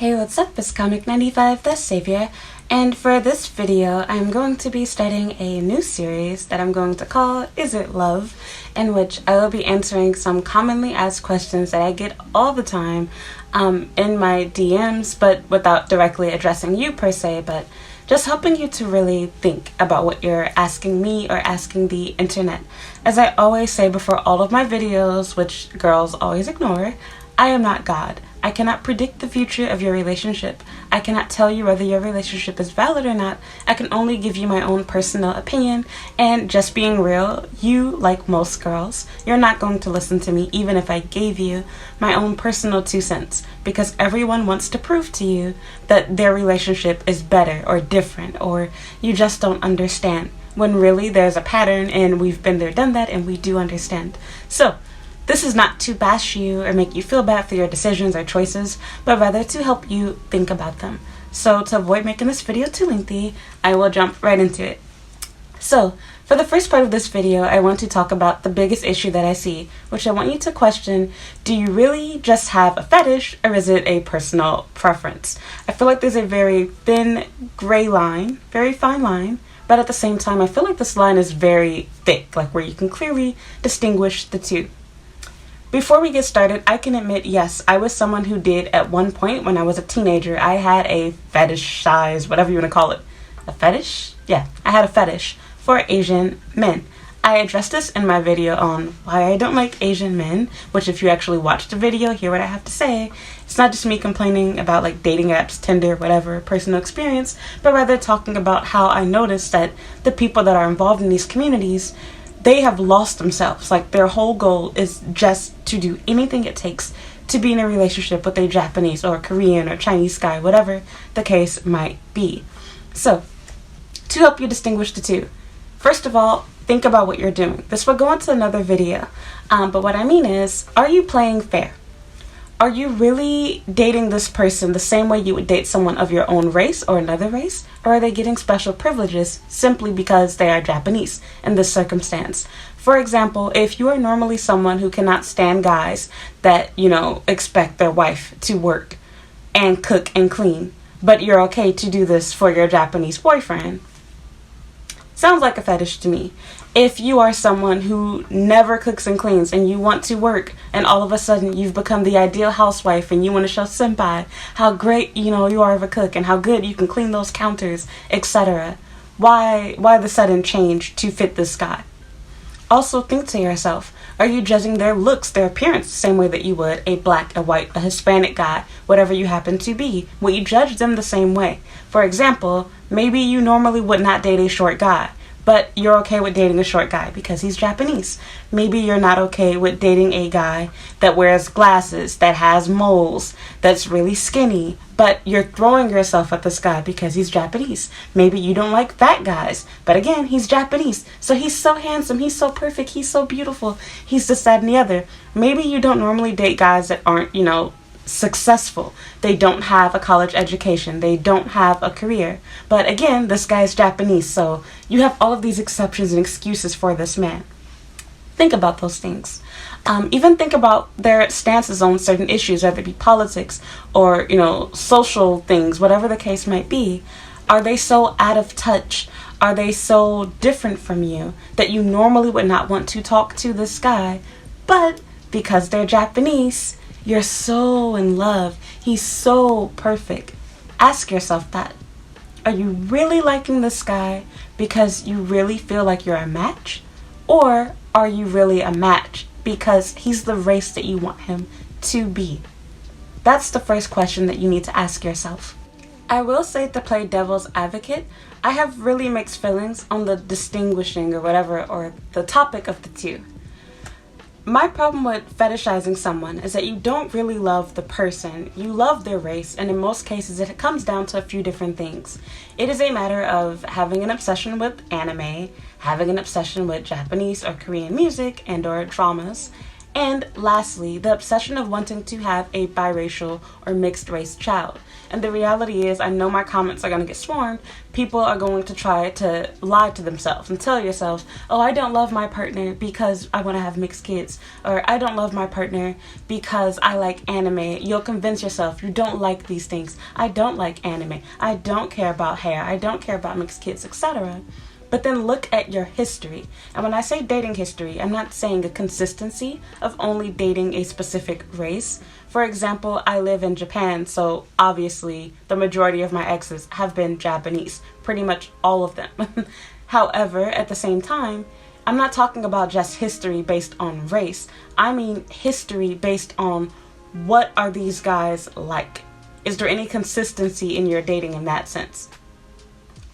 Hey, what's up? It's Comic95 the Savior, and for this video I'm going to be starting a new series that I'm going to call Is It Love?, in which I will be answering some commonly asked questions that I get all the time in my DMs, but without directly addressing you per se, but just helping you to really think about what you're asking me or asking the internet. As I always say before all of my videos, which girls always ignore, I am not God. I cannot predict the future of your relationship. I cannot tell you whether your relationship is valid or not. I can only give you my own personal opinion, and just being real, you, like most girls, you're not going to listen to me even if I gave you my own personal 2 cents, because everyone wants to prove to you that their relationship is better or different, or you just don't understand, when really there's a pattern and we've been there, done that, and we do understand. So, this is not to bash you or make you feel bad for your decisions or choices, but rather to help you think about them. So to avoid making this video too lengthy, I will jump right into it. So, for the first part of this video, I want to talk about the biggest issue that I see, which I want you to question: do you really just have a fetish, or is it a personal preference? I feel like there's a very thin gray line, very fine line, but at the same time, I feel like this line is very thick, like where you can clearly distinguish the two. Before we get started, I can admit, yes, I was someone who did at one point when I was a teenager. I had a fetishize, whatever you want to call it. A fetish? Yeah, I had a fetish for Asian men. I addressed this in my video on why I don't like Asian men, which if you actually watch the video, hear what I have to say. It's not just me complaining about like dating apps, Tinder, whatever, personal experience, but rather talking about how I noticed that the people that are involved in these communities, they have lost themselves. Like, their whole goal is just to do anything it takes to be in a relationship with a Japanese or Korean or Chinese guy, whatever the case might be. So, to help you distinguish the two, first of all, think about what you're doing. This will go into another video, but what I mean is, are you playing fair? Are you really dating this person the same way you would date someone of your own race or another race? Or are they getting special privileges simply because they are Japanese in this circumstance? For example, if you are normally someone who cannot stand guys that, expect their wife to work and cook and clean, but you're okay to do this for your Japanese boyfriend, sounds like a fetish to me. If you are someone who never cooks and cleans and you want to work, and all of a sudden you've become the ideal housewife and you want to show senpai how great you are of a cook and how good you can clean those counters, etc., why the sudden change to fit this guy? Also think to yourself, are you judging their looks, their appearance, the same way that you would a black, a white, a Hispanic guy, whatever you happen to be? Will you judge them the same way? For example, maybe you normally would not date a short guy, but you're okay with dating a short guy because he's Japanese. Maybe you're not okay with dating a guy that wears glasses, that has moles, that's really skinny, but you're throwing yourself at this guy because he's Japanese. Maybe you don't like fat guys, but again, he's Japanese, so he's so handsome, he's so perfect, he's so beautiful, he's this, that, and the other. Maybe you don't normally date guys that aren't, successful. They don't have a college education. They don't have a career. But again, this guy's Japanese, so you have all of these exceptions and excuses for this man. Think about those things. Even think about their stances on certain issues, whether it be politics or, social things, whatever the case might be. Are they so out of touch? Are they so different from you that you normally would not want to talk to this guy, but because they're Japanese, you're so in love. He's so perfect. Ask yourself that. Are you really liking this guy because you really feel like you're a match? Or are you really a match because he's the race that you want him to be? That's the first question that you need to ask yourself. I will say, to play devil's advocate, I have really mixed feelings on the distinguishing or whatever, or the topic of the two. My problem with fetishizing someone is that you don't really love the person. You love their race, and in most cases it comes down to a few different things. It is a matter of having an obsession with anime, having an obsession with Japanese or Korean music and or dramas, And lastly, the obsession of wanting to have a biracial or mixed race child. And the reality is, I know my comments are going to get swarmed. People are going to try to lie to themselves and tell yourselves, oh, I don't love my partner because I want to have mixed kids. Or I don't love my partner because I like anime. You'll convince yourself you don't like these things. I don't like anime. I don't care about hair. I don't care about mixed kids, etc. But then look at your history. And when I say dating history, I'm not saying a consistency of only dating a specific race. For example, I live in Japan, so obviously the majority of my exes have been Japanese, pretty much all of them. However, at the same time, I'm not talking about just history based on race. I mean history based on what are these guys like? Is there any consistency in your dating in that sense?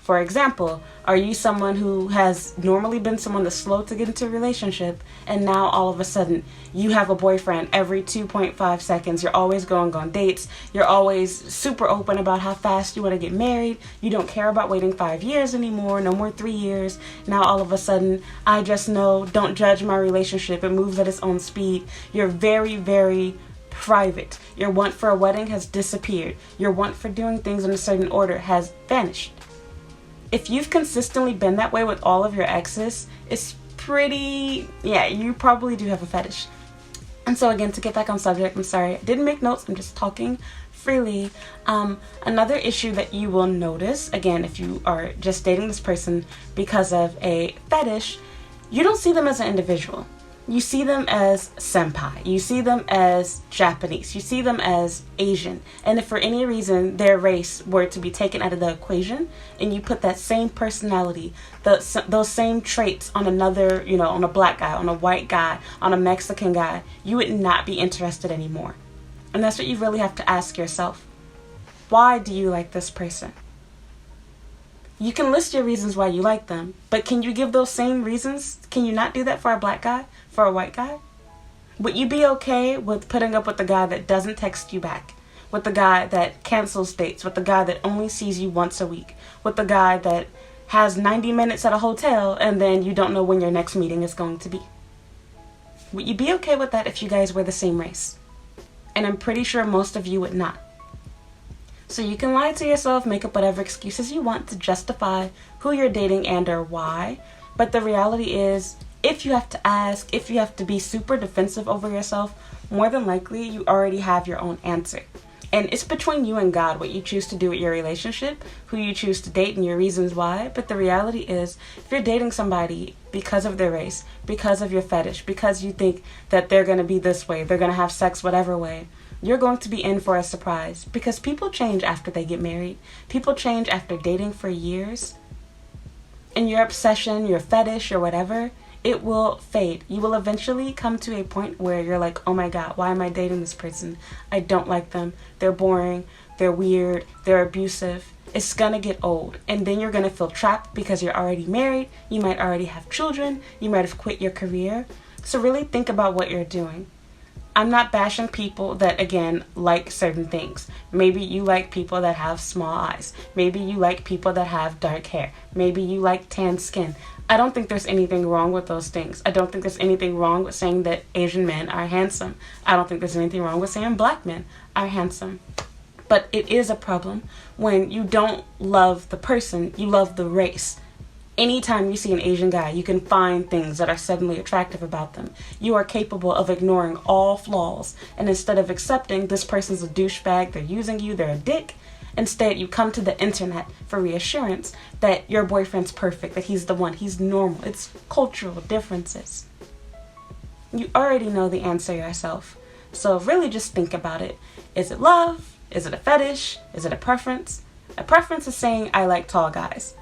For example, are you someone who has normally been someone that's slow to get into a relationship, and now all of a sudden you have a boyfriend every 2.5 seconds, you're always going on dates, you're always super open about how fast you want to get married, you don't care about waiting 5 years anymore, no more 3 years, now all of a sudden, I just know, don't judge my relationship, it moves at its own speed, you're very, very private. Your want for a wedding has disappeared. Your want for doing things in a certain order has vanished. If you've consistently been that way with all of your exes, it's you probably do have a fetish. And so again, to get back on subject, I'm sorry, I didn't make notes, I'm just talking freely. Another issue that you will notice, again, if you are just dating this person because of a fetish, you don't see them as an individual. You see them as senpai. You see them as Japanese. You see them as Asian. And if for any reason their race were to be taken out of the equation and you put that same personality, those same traits on another, on a black guy, on a white guy, on a Mexican guy, you would not be interested anymore. And that's what you really have to ask yourself. Why do you like this person? You can list your reasons why you like them, but can you give those same reasons? Can you not do that for a black guy, for a white guy? Would you be okay with putting up with the guy that doesn't text you back, with the guy that cancels dates, with the guy that only sees you once a week, with the guy that has 90 minutes at a hotel and then you don't know when your next meeting is going to be? Would you be okay with that if you guys were the same race? And I'm pretty sure most of you would not. So you can lie to yourself, make up whatever excuses you want to justify who you're dating and or why. But the reality is, if you have to ask, if you have to be super defensive over yourself, more than likely you already have your own answer. And it's between you and God what you choose to do with your relationship, who you choose to date and your reasons why. But the reality is, if you're dating somebody because of their race, because of your fetish, because you think that they're going to be this way, they're going to have sex whatever way, you're going to be in for a surprise, because people change after they get married. People change after dating for years. And your obsession, your fetish, or whatever, it will fade. You will eventually come to a point where you're like, oh my God, why am I dating this person? I don't like them. They're boring. They're weird. They're abusive. It's gonna get old. And then you're gonna feel trapped because you're already married. You might already have children. You might have quit your career. So really think about what you're doing. I'm not bashing people that, again, like certain things. Maybe you like people that have small eyes. Maybe you like people that have dark hair. Maybe you like tan skin. I don't think there's anything wrong with those things. I don't think there's anything wrong with saying that Asian men are handsome. I don't think there's anything wrong with saying black men are handsome. But it is a problem when you don't love the person, you love the race. Anytime you see an Asian guy, you can find things that are suddenly attractive about them. You are capable of ignoring all flaws, and instead of accepting this person's a douchebag, they're using you, they're a dick, instead you come to the internet for reassurance that your boyfriend's perfect, that he's the one, he's normal. It's cultural differences. You already know the answer yourself. So really just think about it. Is it love? Is it a fetish? Is it a preference? A preference is saying, I like tall guys.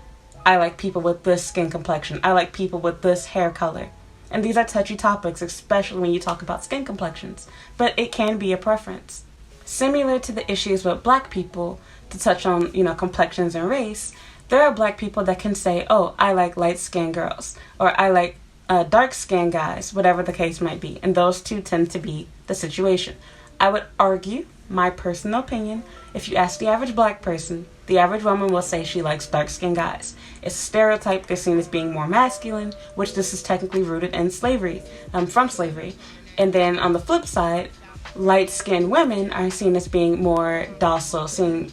I like people with this skin complexion. I like people with this hair color. And these are touchy topics, especially when you talk about skin complexions. But it can be a preference. Similar to the issues with black people, to touch on, complexions and race, there are black people that can say, oh, I like light-skinned girls. Or I like dark-skinned guys, whatever the case might be. And those two tend to be the situation. I would argue, my personal opinion, if you ask the average black person, the average woman will say she likes dark-skinned guys. It's a stereotype. They're seen as being more masculine, which this is technically rooted in slavery, from slavery. And then on the flip side, light-skinned women are seen as being more docile, seen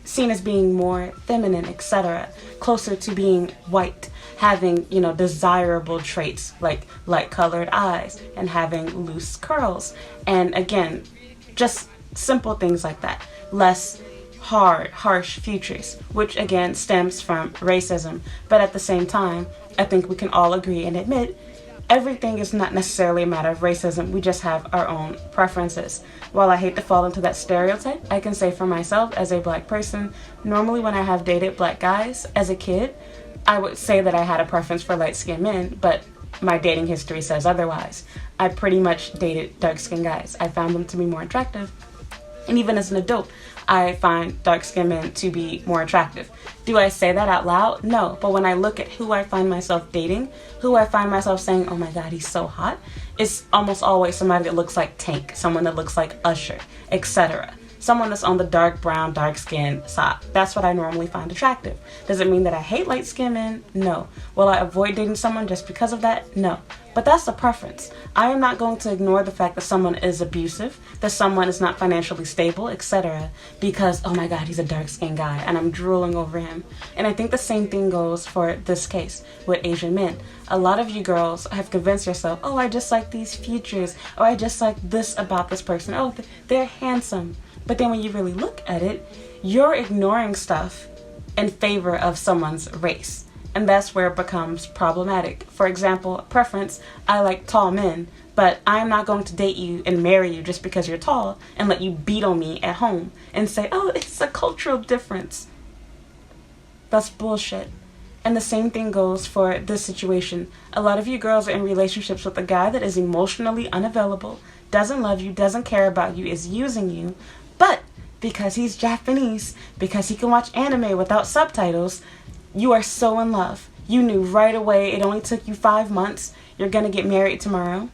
as being more feminine, etc., closer to being white, having, desirable traits like light-colored eyes and having loose curls. And again, just simple things like that. Less harsh features, which again stems from racism. But at the same time, I think we can all agree and admit everything is not necessarily a matter of racism. We just have our own preferences. While I hate to fall into that stereotype, I can say for myself as a black person, normally when I have dated black guys as a kid, I would say that I had a preference for light-skinned men, but my dating history says otherwise. I pretty much dated dark-skinned guys. I found them to be more attractive. And even as an adult, I find dark-skinned men to be more attractive. Do I say that out loud? No. But when I look at who I find myself dating, who I find myself saying, oh my God, he's so hot, it's almost always somebody that looks like Tank, someone that looks like Usher, etc. Someone that's on the dark brown, dark skin side. That's what I normally find attractive. Does it mean that I hate light skinned men? No. Will I avoid dating someone just because of that? No. But that's a preference. I am not going to ignore the fact that someone is abusive, that someone is not financially stable, etc. because, oh my God, he's a dark-skinned guy and I'm drooling over him. And I think the same thing goes for this case with Asian men. A lot of you girls have convinced yourself, oh, I just like these features, or I just like this about this person. Oh, they're handsome. But then when you really look at it, you're ignoring stuff in favor of someone's race. And that's where it becomes problematic. For example, preference, I like tall men, but I'm not going to date you and marry you just because you're tall and let you beat on me at home and say, oh, it's a cultural difference. That's bullshit. And the same thing goes for this situation. A lot of you girls are in relationships with a guy that is emotionally unavailable, doesn't love you, doesn't care about you, is using you, but because he's Japanese, because he can watch anime without subtitles, you are so in love. You knew right away. It only took you 5 months. You're going to get married tomorrow.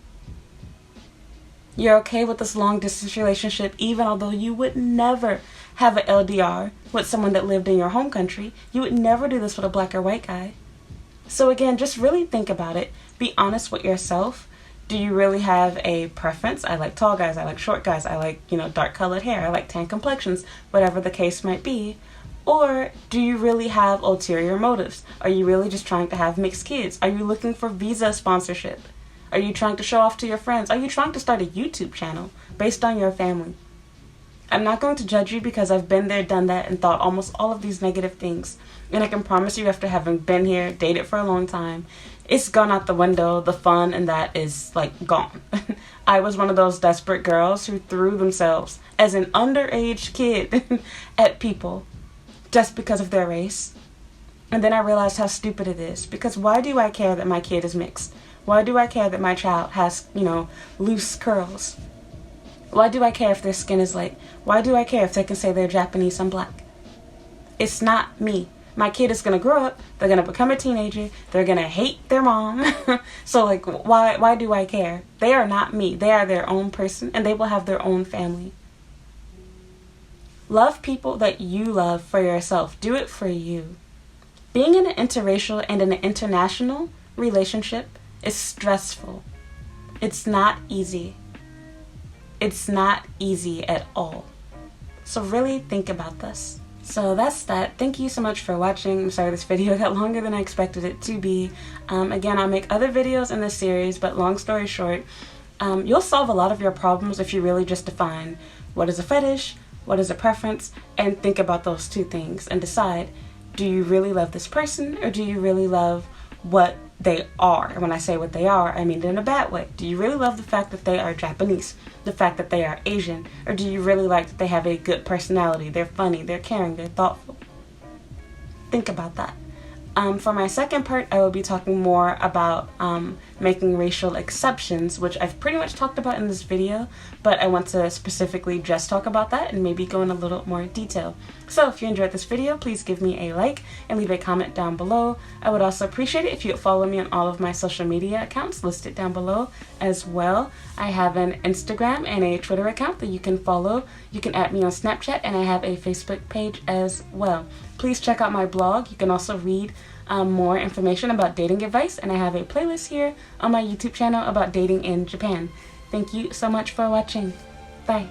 You're okay with this long distance relationship, even although you would never have an LDR with someone that lived in your home country. You would never do this with a black or white guy. So again, just really think about it. Be honest with yourself. Do you really have a preference? I like tall guys. I like short guys. I like, dark colored hair. I like tan complexions, whatever the case might be. Or do you really have ulterior motives? Are you really just trying to have mixed kids? Are you looking for visa sponsorship? Are you trying to show off to your friends? Are you trying to start a YouTube channel based on your family? I'm not going to judge you because I've been there, done that, and thought almost all of these negative things. And I can promise you, after having been here, dated for a long time, it's gone out the window. The fun and that is gone. I was one of those desperate girls who threw themselves as an underage kid at people just because of their race. And then I realized how stupid it is. Because why do I care that my kid is mixed? Why do I care that my child has, loose curls? Why do I care if their skin is light? Why do I care if they can say they're Japanese and black? It's not me. My kid is going to grow up. They're going to become a teenager. They're going to hate their mom. So why do I care? They are not me. They are their own person and they will have their own family. Love people that you love for yourself. Do it for you. Being in an interracial and in an international relationship is stressful. It's not easy. It's not easy at all. So really think about this. So that's that. Thank you so much for watching. I'm sorry this video got longer than I expected it to be. Again, I'll make other videos in this series, but long story short, you'll solve a lot of your problems if you really just define what is a fetish, what is a preference, and think about those two things and decide, do you really love this person or do you really love what they are? And when I say what they are, I mean it in a bad way. Do you really love the fact that they are Japanese, the fact that they are Asian, or do you really like that they have a good personality, they're funny, they're caring, they're thoughtful? Think about that. For my second part, I will be talking more about making racial exceptions, which I've pretty much talked about in this video, but I want to specifically just talk about that and maybe go in a little more detail. So if you enjoyed this video, please give me a like and leave a comment down below. I would also appreciate it if you would follow me on all of my social media accounts listed down below as well. I have an Instagram and a Twitter account that you can follow. You can add me on Snapchat, and I have a Facebook page as well. Please check out my blog. You can also read more information about dating advice, and I have a playlist here on my YouTube channel about dating in Japan. Thank you so much for watching. Bye.